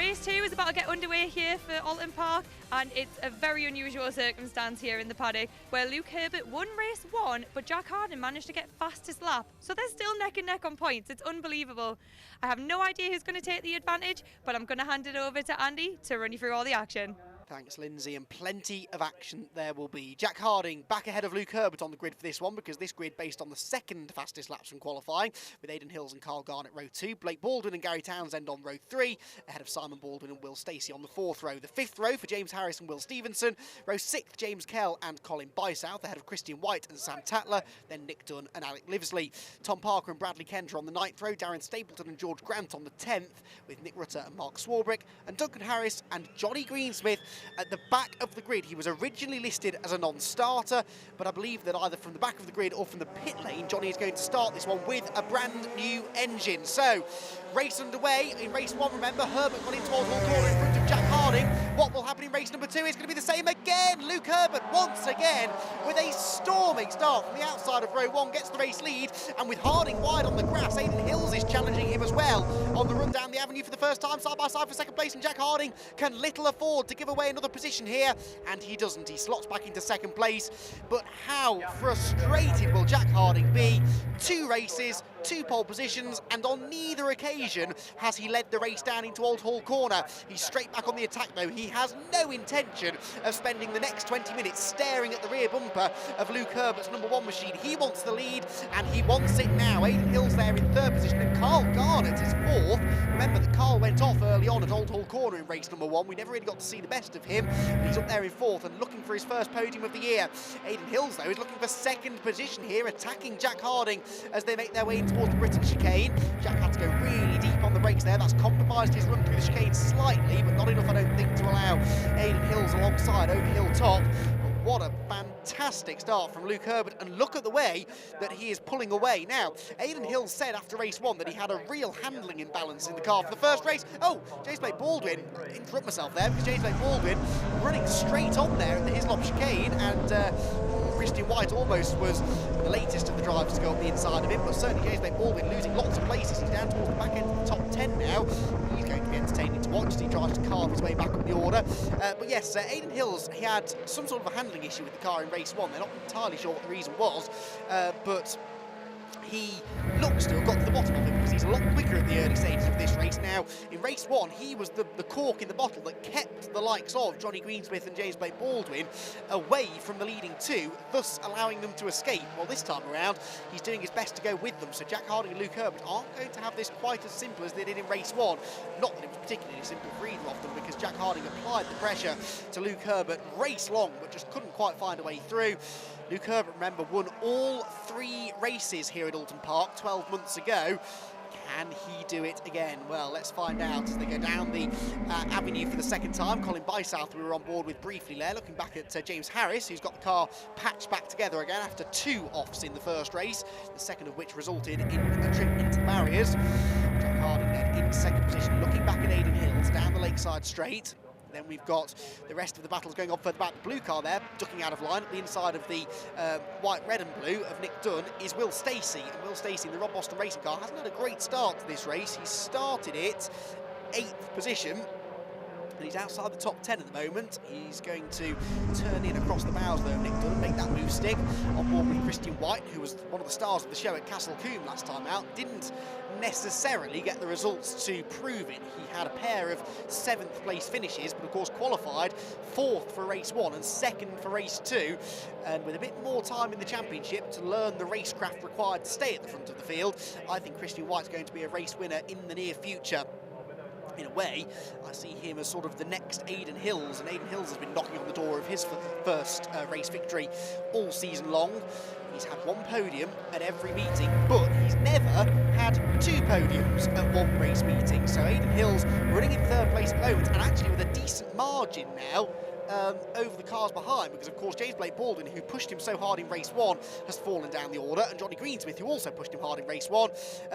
Race 2 is about to get underway here for Oulton Park, and it's a very unusual circumstance here in the paddock where Luke Herbert won race 1, but Jack Harding managed to get fastest lap. So they're still neck and neck on points. It's unbelievable. I have no idea who's going to take the advantage, but I'm going to hand it over to Andy to run you through all the action. Thanks, Lyndsay, and plenty of action there will be. Jack Harding back ahead of Luke Herbert on the grid for this one, because this grid based on the second fastest laps from qualifying, with Aidan Hills and Carl Garnett row 2, Blake Baldwin and Gary Townsend on row 3, ahead of Simon Baldwin and Will Stacey on the 4th row. The 5th row for James Harris and Will Stevenson, row 6th James Kell and Colin Bysouth, ahead of Christian White and Sam Tatler, then Nick Dunn and Alec Livesley. Tom Parker and Bradley Kender on the 9th row, Darren Stapleton and George Grant on the 10th, with Nick Rutter and Mark Swarbrick, and Duncan Harris and Johnny Greensmith at the back of the grid. He was originally listed as a non-starter, but I believe that either from the back of the grid or from the pit lane, Johnny is going to start this one with a brand new engine. So, race underway. In race 1, remember, Herbert got in towards Oulton Corner in front of Jack Harding. What will happen in race number 2 is going to be the same again. Luke Herbert, once again, with a storming start from the outside of row 1, gets the race lead, and with Harding wide on the grass, Aidan Hills is challenging him as well on the run down the avenue for the first time, side by side for second place, and Jack Harding can little afford to give away another position here, and he doesn't. He slots back into second place, but how frustrated will Jack Harding be? 2 races, 2 pole positions, and on neither occasion has he led the race down into Old Hall Corner. He's straight back on the attack though. He has no intention of spending the next 20 minutes staring at the rear bumper of Luke Herbert's number 1 machine. He wants the lead, and he wants it now. Aidan Hills there in 3rd position, and Carl Garnett is 4th. Remember that Carl went off early on at Old Hall Corner in race number 1. We never really got to see the best of him, but he's up there in 4th and looking for his first podium of the year. Aidan Hills though is looking for 2nd position here, attacking Jack Harding as they make their way towards the Britain chicane. Jack had to go really deep on the brakes there. That's compromised his run through the chicane slightly, but not enough, I don't think, to allow Aidan Hills alongside over hill top. But what a fantastic start from Luke Herbert, and look at the way that he is pulling away. Now, Aidan Hills said after race 1 that he had a real handling imbalance in the car for the first race. Oh, James Blake Baldwin, interrupt myself there, because James Blake Baldwin running straight on there at the Hislop chicane, and Christian White almost was the latest of the drivers to go up the inside of him, but certainly James Blake Baldwin losing lots of places. He's down towards the back end of the top 10 now. He's going to be entertaining to watch as he tries to carve his way back up the order. But yes, Aidan Hills, he had some sort of a handling issue with the car in race 1. They're not entirely sure what the reason was, but he looks to have got to the bottom of it, because he's a lot quicker at the early stages of this race. Now, in race 1, he was the cork in the bottle that kept the likes of Johnny Greensmith and James Blake Baldwin away from the leading 2, thus allowing them to escape. Well, this time around, he's doing his best to go with them, so Jack Harding and Luke Herbert aren't going to have this quite as simple as they did in race 1. Not that it was particularly simple for either of them, because Jack Harding applied the pressure to Luke Herbert race long, but just couldn't quite find a way through. Luke Herbert, remember, won all 3 races here at Oulton Park 12 months ago. Can he do it again? Well, let's find out as they go down the avenue for the second time. Colin Bysouth, we were on board with briefly there, looking back at James Harris, who's got the car patched back together again after 2 offs in the first race, the second of which resulted in a trip into the barriers. Jack Harding then in 2nd position, looking back at Aidan Hills down the Lakeside Straight. Then we've got the rest of the battles going on further back. The blue car there, ducking out of line at the inside of the white, red and blue of Nick Dunn is Will Stacey. And Will Stacey in the Rob Boston racing car hasn't had a great start to this race. He started it 8th position, and he's outside the top 10 at the moment. He's going to turn in across the bows though, Nick Dunn, make that move stick. On board with Christian White, who was one of the stars of the show at Castle Combe last time out. Didn't necessarily get the results to prove it. He had a pair of 7th place finishes, but of course qualified 4th for race 1 and 2nd for race 2. And with a bit more time in the championship to learn the racecraft required to stay at the front of the field, I think Christian White's going to be a race winner in the near future. In a way, I see him as sort of the next Aidan Hills, and Aidan Hills has been knocking on the door of his first race victory all season long. He's had 1 podium at every meeting, but he's never had 2 podiums at 1 race meeting. So Aidan Hills running in 3rd place at the moment, and actually with a decent margin now over the cars behind, because of course James Blake Baldwin, who pushed him so hard in race 1, has fallen down the order, and Johnny Greensmith, who also pushed him hard in race 1,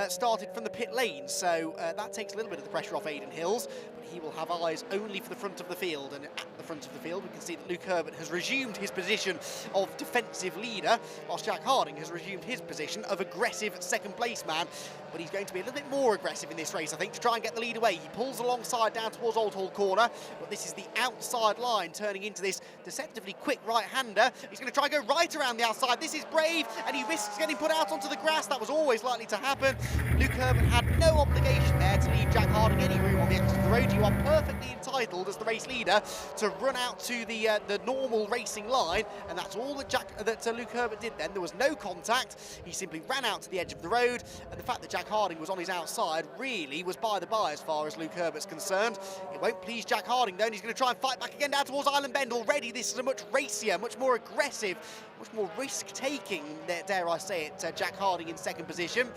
started from the pit lane, so that takes a little bit of the pressure off Aidan Hills, but he will have eyes only for the front of the field, and at the front of the field we can see that Luke Herbert has resumed his position of defensive leader, whilst Jack Harding has resumed his position of aggressive second place man, but he's going to be a little bit more aggressive in this race, I think, to try and get the lead away. He pulls alongside down towards Old Hall Corner, but this is the outside line turning into this deceptively quick right-hander. He's going to try and go right around the outside. This is brave, and he risks getting put out onto the grass. That was always likely to happen. Luke Herbert had no obligation there to leave Jack Harding any room on the exit of the road. You are perfectly entitled as the race leader to run out to the normal racing line, and that's all that Luke Herbert did then. There was no contact. He simply ran out to the edge of the road, and the fact that Jack Harding was on his outside really was by the by as far as Luke Herbert's concerned. It won't please Jack Harding though, and he's going to try and fight back again down towards Island Bend. Already this is a much racier, much more aggressive, much more risk-taking, dare I say it, Jack Harding in second position.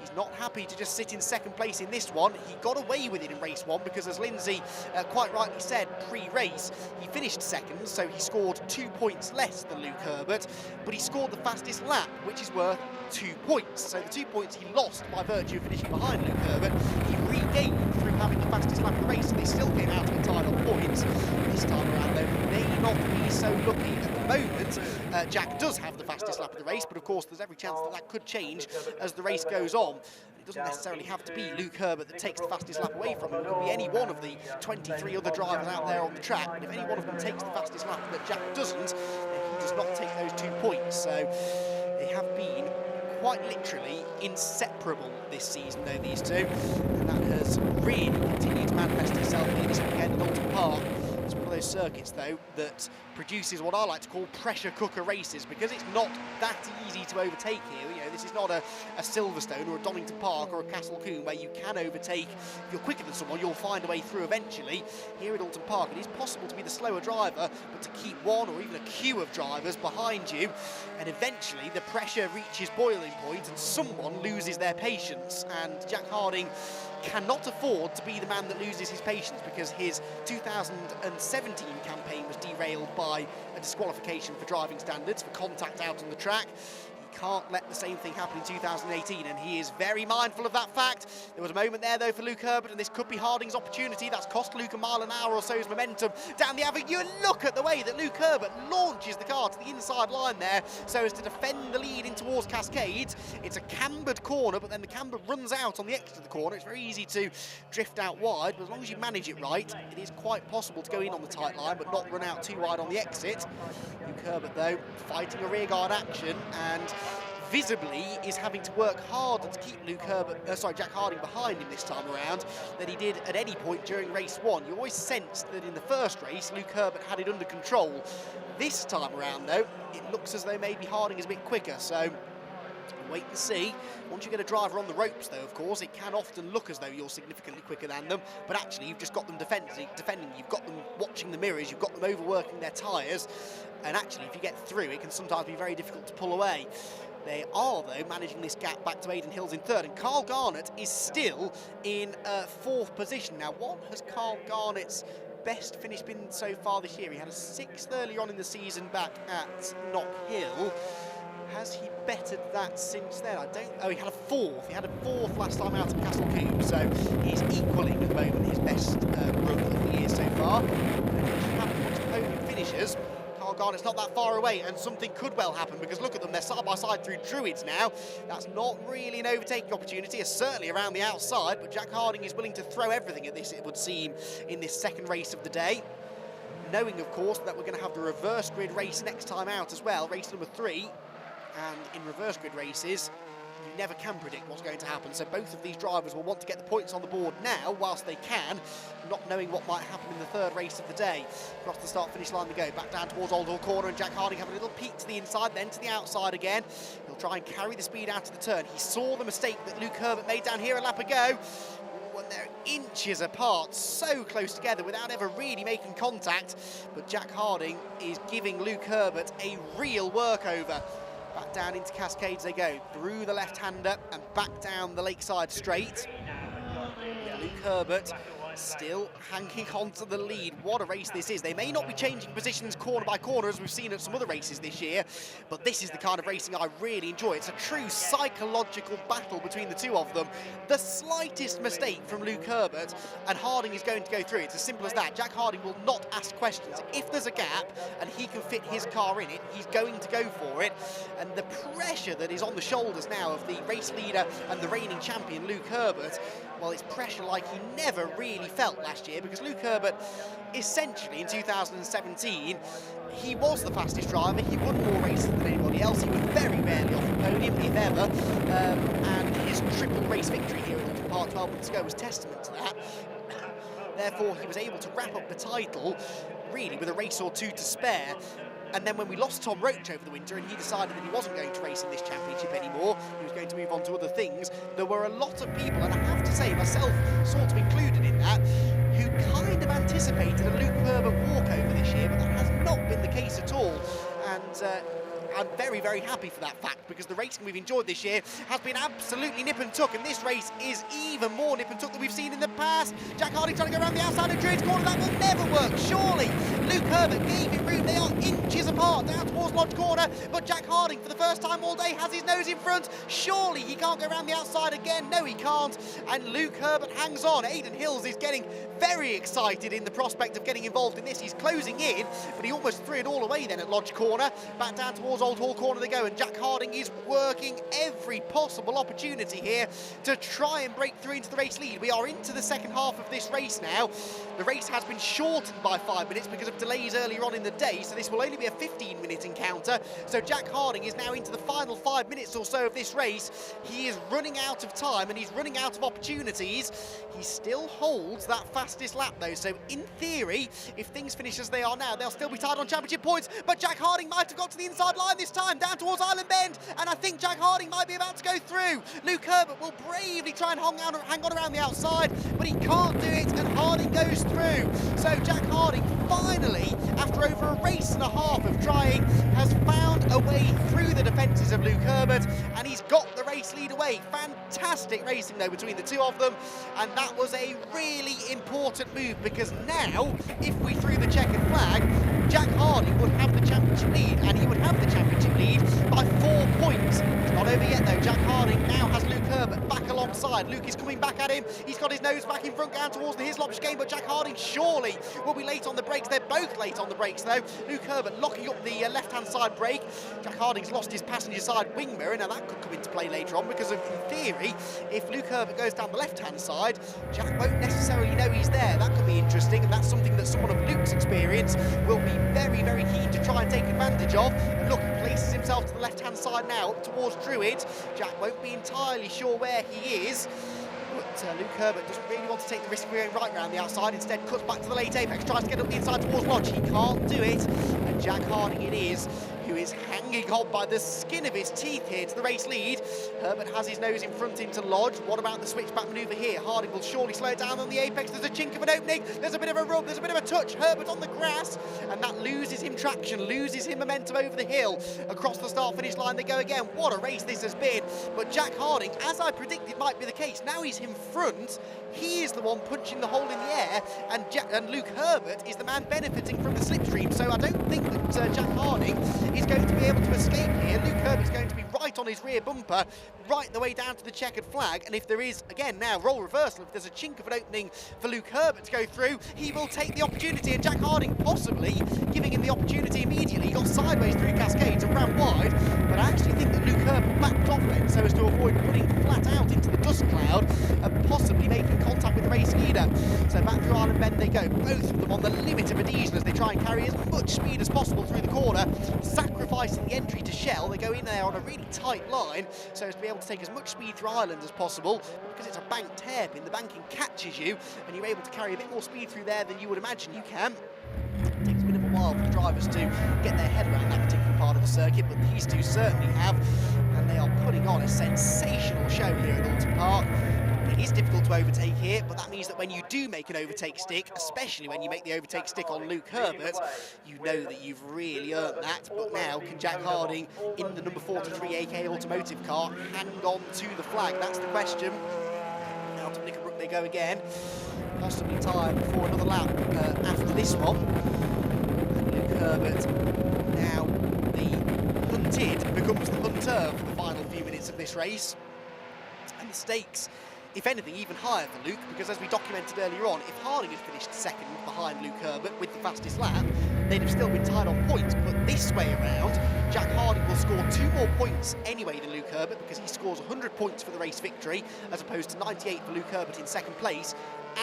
He's not happy to just sit in second place in this one. He got away with it in race 1 because, as Lyndsay quite rightly said pre-race, he finished second, so he scored 2 points less than Luke Herbert, but he scored the fastest lap, which is worth 2 points. So the 2 points he lost by virtue of finishing behind Luke Herbert, he regained through having the fastest lap of the race, so they still came out of it tied on points. This time around, though, may not be so lucky. At the moment, Jack does have the fastest lap of the race, but of course there's every chance that that could change as the race goes on. It doesn't necessarily have to be Luke Herbert that takes the fastest lap away from him. It could be any one of the 23 other drivers out there on the track, but if any one of them takes the fastest lap that Jack doesn't, then he does not take those 2 points. So they have been quite literally inseparable this season, though, these two, and that has really continued to manifest itself here this weekend at Oulton Park. It's one of those circuits, though, that produces what I like to call pressure cooker races, because it's not that easy to overtake here. You know, this is not a Silverstone or a Donington Park or a Castle Combe where you can overtake. If you're quicker than someone, you'll find a way through eventually. Here at Oulton Park, it is possible to be the slower driver, but to keep one or even a queue of drivers behind you, and eventually the pressure reaches boiling point and someone loses their patience, and Jack Harding cannot afford to be the man that loses his patience, because his 2017 campaign was derailed by a disqualification for driving standards, for contact out on the track. He can't let the same thing happen in 2018, and he is very mindful of that fact. There was a moment there, though, for Luke Herbert, and this could be Harding's opportunity. That's cost Luke a mile an hour or so's momentum down the avenue. And look at the way that Luke Herbert launches the car to the inside line there so as to defend the lead in towards Cascades. It's a cambered corner, but then the camber runs out on the exit of the corner. It's very easy to drift out wide, but as long as you manage it right, it is quite possible to go in on the tight line but not run out too wide on the exit. Luke Herbert, though, fighting a rearguard action, and visibly is having to work harder to keep Jack Harding behind him this time around than he did at any point during race 1. You always sensed that in the first race Luke Herbert had it under control. This time around, though, it looks as though maybe Harding is a bit quicker, so wait and see. Once you get a driver on the ropes, though, of course, it can often look as though you're significantly quicker than them, but actually you've just got them defending, you've got them watching the mirrors, you've got them overworking their tyres, and actually if you get through, it can sometimes be very difficult to pull away. They are, though, managing this gap back to Aidan Hills in third, and Carl Garnett is still in fourth position. Now, what has Carl Garnett's best finish been so far this year? He had a 6th earlier on in the season back at Knock Hill. Has he bettered that since then? He had a 4th. He had a 4th last time out at Castle Combe, so he's equalling at the moment his best run of the year so far. And once the podium finishes, Carl Garnett's not that far away, and something could well happen, because look at them, they're side by side through Druids now. That's not really an overtaking opportunity, it's certainly around the outside, but Jack Harding is willing to throw everything at this, it would seem, in this second race of the day. Knowing, of course, that we're going to have the reverse grid race next time out as well, race number 3. And in reverse grid races, you never can predict what's going to happen. So both of these drivers will want to get the points on the board now, whilst they can, not knowing what might happen in the third race of the day. Across the start-finish line they go, back down towards Old Hall Corner, and Jack Harding having a little peek to the inside, then to the outside again. He'll try and carry the speed out of the turn. He saw the mistake that Luke Herbert made down here a lap ago, when they're inches apart, so close together without ever really making contact. But Jack Harding is giving Luke Herbert a real workover. Back down into Cascades they go, through the left-hander and back down the Lakeside straight. Luke Herbert still hanging on to the lead. What a race this is. They may not be changing positions corner by corner as we've seen at some other races this year, but this is the kind of racing I really enjoy. It's a true psychological battle between the two of them. The slightest mistake from Luke Herbert and Harding is going to go through. It's as simple as that. Jack Harding will not ask questions. If there's a gap and he can fit his car in it, he's going to go for it. And the pressure that is on the shoulders now of the race leader and the reigning champion, Luke Herbert, well, it's pressure like he never really felt last year, because Luke Herbert, essentially in 2017, he was the fastest driver. He won more races than anybody else. He was very rarely off the podium, if ever, and his triple race victory here at Oulton Park 12 months ago was testament to that. Therefore, he was able to wrap up the title, really, with a race or two to spare. And then when we lost Tom Roach over the winter and he decided that he wasn't going to race in this championship anymore, he was going to move on to other things, there were a lot of people, and I have to say, myself sort of included in that, who kind of anticipated a Luke Herbert walkover this year, but that has not been the case at all. And I'm very, very happy for that fact, because the racing we've enjoyed this year has been absolutely nip and tuck, and this race is even more nip and tuck than we've seen in the past. Jack Harding trying to go around the outside of Druid's corner. That will never work, surely. Luke Herbert gave it room. They are inches apart down towards Lodge corner, but Jack Harding, for the first time all day, has his nose in front. Surely he can't go around the outside again. No, he can't. And Luke Herbert hangs on. Aidan Hills is getting very excited in the prospect of getting involved in this. He's closing in, but he almost threw it all away then at Lodge corner. Back down towards Old Hall corner they go, and Jack Harding is working every possible opportunity here to try and break through into the race lead. We are into the second half of this race now. The race has been shortened by 5 minutes because of delays earlier on in the day, so this will only be a 15-minute encounter. So Jack Harding is now into the final 5 minutes or so of this race. He is running out of time and he's running out of opportunities. He still holds that fastest lap though, so in theory, if things finish as they are now, they'll still be tied on championship points, but Jack Harding might have got to the inside line this time, down towards Island Bend, and I think Jack Harding might be about to go through. Luke Herbert will bravely try and hang on around the outside, but he can't do it, and Harding goes through. So Jack Harding finally, after over a race and a half of trying, has found a way through the defences of Luke Herbert, and he's got the race lead away. Fantastic racing though between the two of them, and that was a really important move, because now, if we threw the checkered flag, Jack Harding would have the championship lead, and he would have the championship lead by 4 points. It's not over yet though. Jack Harding now has Luke Herbert back alongside. Luke is coming back at him. He's got his nose back in front down towards the Hislop chicane, but Jack Harding surely will be late on the brakes. They're both late on the brakes though. Luke Herbert locking up the left-hand side brake. Jack Harding's lost his passenger side wing mirror. Now that could come into play later on, because in theory, if Luke Herbert goes down the left-hand side, Jack won't necessarily know he's there. That could be interesting, and that's something that someone of Luke's experience will be very, very keen to try and take advantage of. And look, he places himself to the left-hand side now, up towards Druid. Jack won't be entirely sure where he is, but Luke Herbert doesn't really want to take the risk of going right round the outside. Instead, cuts back to the late apex, tries to get up the inside towards Lodge. He can't do it, and Jack Harding it is who is hanging on by the skin of his teeth here to the race lead. Herbert has his nose in front into Lodge. What about the switchback manoeuvre here? Harding will surely slow it down on the apex. There's a chink of an opening. There's a bit of a rub. There's a bit of a touch. Herbert on the grass, and that loses him traction, loses him momentum over the hill. Across the start-finish line they go again. What a race this has been. But Jack Harding, as I predicted might be the case, now he's in front. He is the one punching the hole in the air, and Luke Herbert is the man benefiting from the slipstream. So I don't think that Jack Harding is going to be able to escape here. Luke Herbert's going to be right on his rear bumper, right the way down to the checkered flag. And if there is, again now, role reversal, if there's a chink of an opening for Luke Herbert to go through, he will take the opportunity, and Jack Harding possibly giving him the opportunity immediately. He got sideways through Cascades and ran wide, but I actually think that Luke Herbert backed off then so as to avoid putting flat out into the dust cloud and possibly making contact with the race leader. So back through Island Bend they go, both of them on the limit of a diesel as they try and carry as much speed as possible through the corner, sacrificing the entry to Shell. They go in there on a really tight line so as to be able to take as much speed through Island as possible. Because it's a banked hairpin, the banking catches you and you're able to carry a bit more speed through there than you would imagine you can. It takes a bit of a while for the drivers to get their head around that particular part of the circuit, but these two certainly have, and they are putting on a sensational show here at Oulton Park. It is difficult to overtake here, but that means that when you do make an overtake stick, especially when you make the overtake stick on Luke Herbert, you know that you've really earned that. But now, can Jack Harding, in the number 43 AK Automotive car, hang on to the flag? That's the question. Now to Nick they go again. Possibly time for another lap after this one. And Luke Herbert, now the hunted, becomes the hunter for the final few minutes of this race. And the stakes, if anything, even higher for Luke, because as we documented earlier on, if Harding had finished second behind Luke Herbert with the fastest lap, they'd have still been tied on points. But this way around, Jack Harding will score 2 more points anyway than Luke Herbert, because he scores 100 points for the race victory, as opposed to 98 for Luke Herbert in second place.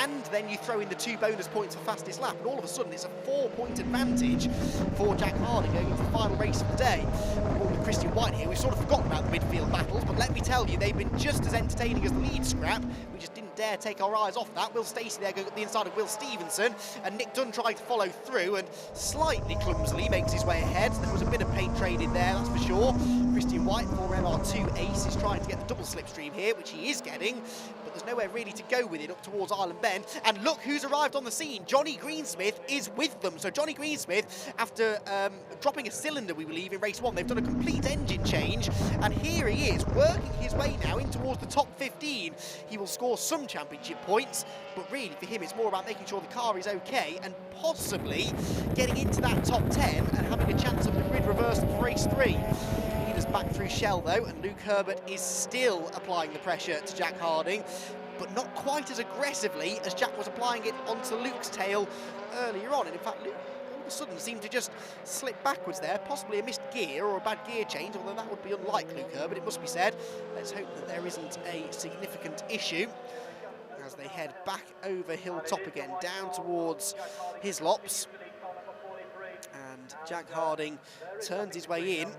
And then you throw in the 2 bonus points for fastest lap, and all of a sudden it's a 4-point advantage for Jack Harding going into the final race of the day. All with Christian White here, we've sort of forgotten about the midfield battles, but let me tell you, they've been just as entertaining as the lead scrap. We just didn't dare take our eyes off that. Will Stacey there going up the inside of Will Stevenson, and Nick Dunn trying to follow through, and slightly clumsily makes his way ahead. There was a bit of paint traded there, that's for sure. Christian White, former MR2 ace, is trying to get the double slipstream here, which he is getting, but there's nowhere really to go with it up towards Island Bend. And look who's arrived on the scene. Johnny Greensmith is with them. So Johnny Greensmith, after dropping a cylinder, we believe, in race 1, they've done a complete engine change, and here he is, working his way now in towards the top 15. He will score some championship points, but really for him it's more about making sure the car is okay and possibly getting into that top 10 and having a chance of the grid reversal for race 3. Leaders back through Shell though, and Luke Herbert is still applying the pressure to Jack Harding, but not quite as aggressively as Jack was applying it onto Luke's tail earlier on. And in fact, Luke all of a sudden seemed to just slip backwards there, possibly a missed gear or a bad gear change, although that would be unlike Luke Herbert, it must be said. Let's hope that there isn't a significant issue as they head back over Hilltop again, down towards Hislops. And Jack Harding turns his way in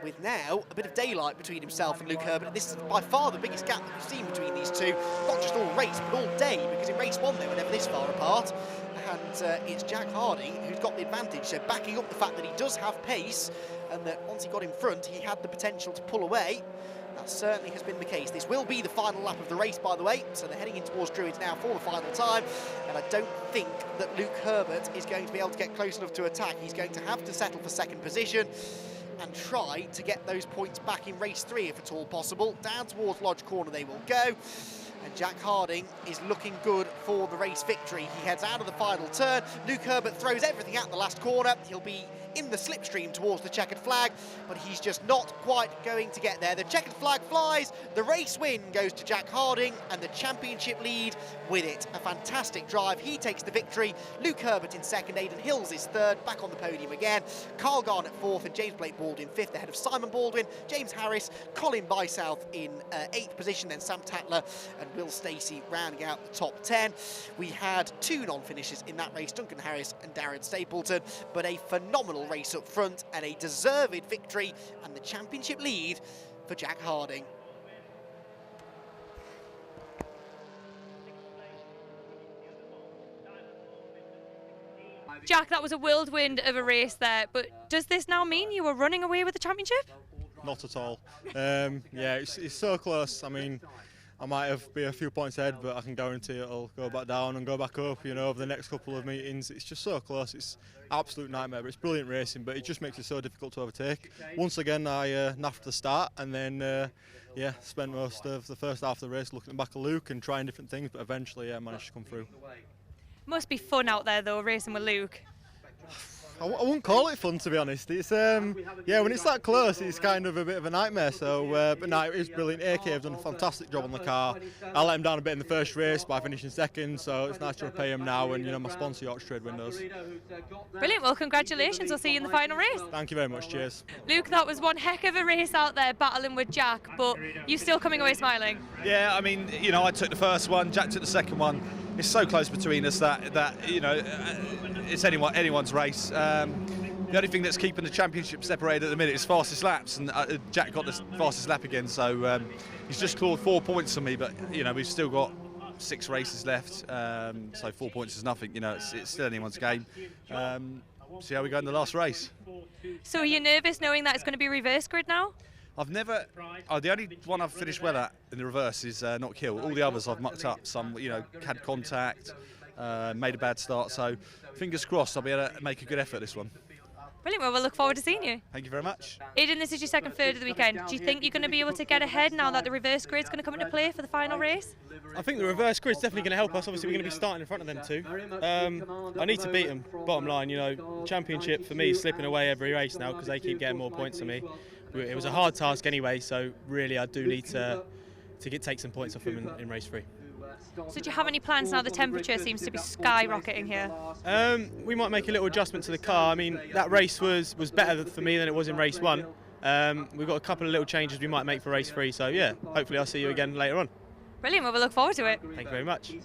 with now a bit of daylight between himself and Luke Herbert. This is by far the biggest gap that we've seen between these two, not just all race, but all day, because in race 1 they were never this far apart. And it's Jack Harding who's got the advantage, so backing up the fact that he does have pace, and that once he got in front, he had the potential to pull away. That certainly has been the case. This will be the final lap of the race, by the way, so they're heading in towards Druids now for the final time, and I don't think that Luke Herbert is going to be able to get close enough to attack. He's going to have to settle for second position and try to get those points back in race 3 if at all possible. Down towards Lodge Corner they will go, and Jack Harding is looking good for the race victory. He heads out of the final turn. Luke Herbert throws everything at the last corner. He'll be in the slipstream towards the checkered flag, but he's just not quite going to get there. The checkered flag flies, the race win goes to Jack Harding, and the championship lead with it. A fantastic drive, he takes the victory. Luke Herbert in second, Aidan Hills is third, back on the podium again. Carl Garnett fourth, and James Blake Baldwin fifth, ahead of Simon Baldwin, James Harris, Colin Bysouth in 8th position, then Sam Tatler and Will Stacey rounding out the top 10. We had 2 non-finishers in that race, Duncan Harris and Darren Stapleton, but a phenomenal race up front and a deserved victory and the championship lead for Jack Harding. Jack, that was a whirlwind of a race there, but does this now mean you were running away with the championship? Not at all. Yeah, it's so close. I mean, I might be a few points ahead, but I can guarantee it'll go back down and go back up, you know, over the next couple of meetings. It's just so close. It's absolute nightmare, but it's brilliant racing, but it just makes it so difficult to overtake. Once again, I naffed the start, and then, yeah, spent most of the first half of the race looking back at Luke and trying different things, but eventually, yeah, managed to come through. Must be fun out there, though, racing with Luke. I wouldn't call it fun, to be honest. It's yeah, when it's that close, it's kind of a bit of a nightmare. So, but no, it is brilliant. AK have done a fantastic job on the car. I let him down a bit in the first race by finishing second, so it's nice to repay him now. And you know, my sponsor Yorkshire Trade Windows. Brilliant. Well, congratulations. We'll see you in the final race. Thank you very much. Cheers. Luke, that was one heck of a race out there, battling with Jack, but you still coming away smiling. Yeah, I mean, you know, I took the first one, Jack took the second one. It's so close between us that you know, it's anyone's race. The only thing that's keeping the championship separated at the minute is fastest laps, and Jack got the fastest lap again, so he's just clawed 4 points on me. But you know, we've still got 6 races left, so 4 points is nothing. You know, it's still anyone's game. See how we go in the last race. So are you nervous knowing that it's going to be reverse grid now? I've never. The only one I've finished well at in the reverse is not kill. All the others I've mucked up. Some, you know, had contact, made a bad start. So fingers crossed, I'll be able to make a good effort this one. Brilliant. Well, we'll look forward to seeing you. Thank you very much. Aidan, this is your second third of the weekend. Do you think you're going to be able to get ahead now that the reverse grid's going to come into play for the final race? I think the reverse grid's definitely going to help us. Obviously, we're going to be starting in front of them too. I need to beat them, bottom line. You know, championship for me is slipping away every race now because they keep getting more points than me. It was a hard task anyway, so really I do need to take some points off them in race 3. So do you have any plans now the temperature seems to be skyrocketing here? We might make a little adjustment to the car. I mean, that race was better for me than it was in race 1. We've got a couple of little changes we might make for race 3, so yeah, hopefully I'll see you again later on. Brilliant, well, we'll look forward to it. Thank you very much.